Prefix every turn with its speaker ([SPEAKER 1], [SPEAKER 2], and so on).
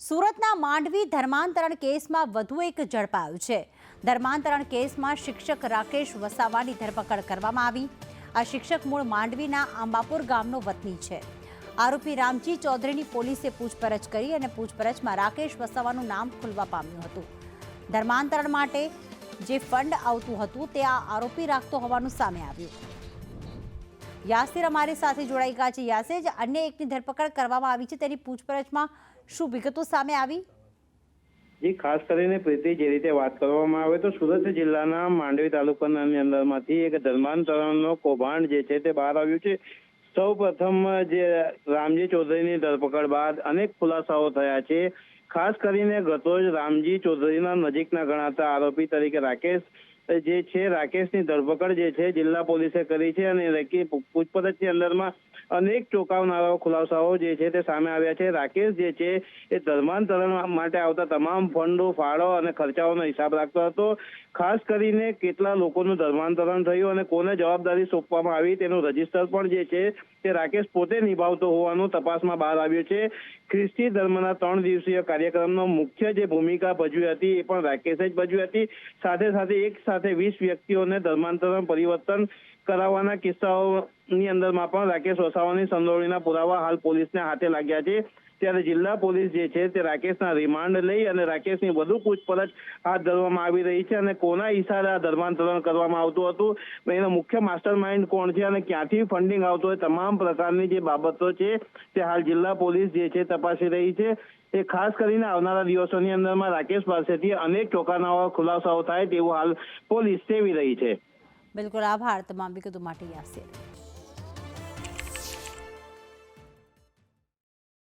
[SPEAKER 1] સુરતના માંડવી ધર્માંતરણ કેસમાં વધુ એક ઝડપાયું છે। ધર્માંતરણ કેસમાં શિક્ષક રાકેશ વસાવાની ધરપકડ કરવામાં આવી। આ શિક્ષક મૂળ માંડવીના આંબાપુર ગામનો વતની છે। આરોપી રામજી ચૌધરીની પોલીસે પૂછપરછ કરી અને પૂછપરછમાં રાકેશ વસાવાનું નામ ખુલવા પામ્યું હતું। ધર્માંતરણ માટે જે ફંડ આવતું હતું તે આ આરોપી રાખતો હોવાનું સામે આવ્યું। યાસીર અમારી સાથે જોડાઈ ગયા છે। યાસીર, અન્ય એકની ધરપકડ કરવામાં આવી છે, તેની પૂછપરછમાં શું વિગતો સામે આવી?
[SPEAKER 2] જી, ખાસ કરીને પ્રીતિ, જે રીતે વાત કરવામાં આવે તો સુરત જિલ્લાના માંડવી તાલુકાની અંદરમાંથી એક ધર્માંતરણનો કૌભાંડ જે છે તે બહાર આવ્યું છે। સૌ પ્રથમ જે રામજી ચૌધરીની ધરપકડ બાદ અનેક ખુલાસાઓ થયા છે। ખાસ કરીને ગતરોજ રામજી ચૌધરીના નજીકના ગણાતા આરોપી તરીકે રાકેશ જે છે, રાકેશની ધરપકડ જે છે જિલ્લા પોલીસે કરી છે અને પૂછપરછની અંદરમાં અનેક ચોંકાવનારા ખુલાસાઓ જે છે તે સામે આવ્યા છે। રાકેશ જે છે એ ધર્માંતરણ માટે આવતા તમામ ફંડો, ફાળો અને ખર્ચાઓનો હિસાબ રાખતો હતો। ખાસ કરીને કેટલા લોકોનું ધર્માંતરણ થયું અને કોને જવાબદારી સોંપવામાં આવી તેનું રજીસ્ટર પણ જે છે તે રાકેશ પોતે નિભાવતો હોવાનું તપાસમાં બહાર આવ્યું છે। ખ્રિસ્તી ધર્મના 3 દિવસીય કાર્યક્રમનો મુખ્ય જે ભૂમિકા ભજવી હતી એ પણ રાકેશે જ ભજવી હતી। સાથે સાથે એક સાથે 20 વ્યક્તિઓને ધર્માંતરણ પરિવર્તન કરાવવાના કિસ્સાઓની અંદરમાં પણ રાકેશ વસાવાની સંડોવણીના પુરાવા હાલ પોલીસને હાથે લાગ્યા છે। ત્યારે જિલ્લા પોલીસ જે છે તે રાકેશના રિમાન્ડ લઈ અને રાકેશની વધુ પૂછપરછ હાથ ધરવામાં આવી રહી છે અને કોના ઈશારે આ ધર્માંતરણ કરવામાં આવતું હતું, એનો મુખ્ય માસ્ટર માઇન્ડ કોણ છે અને ક્યાંથી ફંડિંગ આવતું હોય, તમામ પ્રકારની જે બાબતો છે તે હાલ જિલ્લા પોલીસ જે છે તપાસી રહી છે। એ ખાસ કરીને આવનારા દિવસોની અંદરમાં રાકેશ પાસેથી અનેક ચોંકાવનારા ખુલાસાઓ થાય તેવું હાલ પોલીસ સેવી રહી છે।
[SPEAKER 1] બિલકુલ, આભાર તમામ વિગતો માટે યાસીર।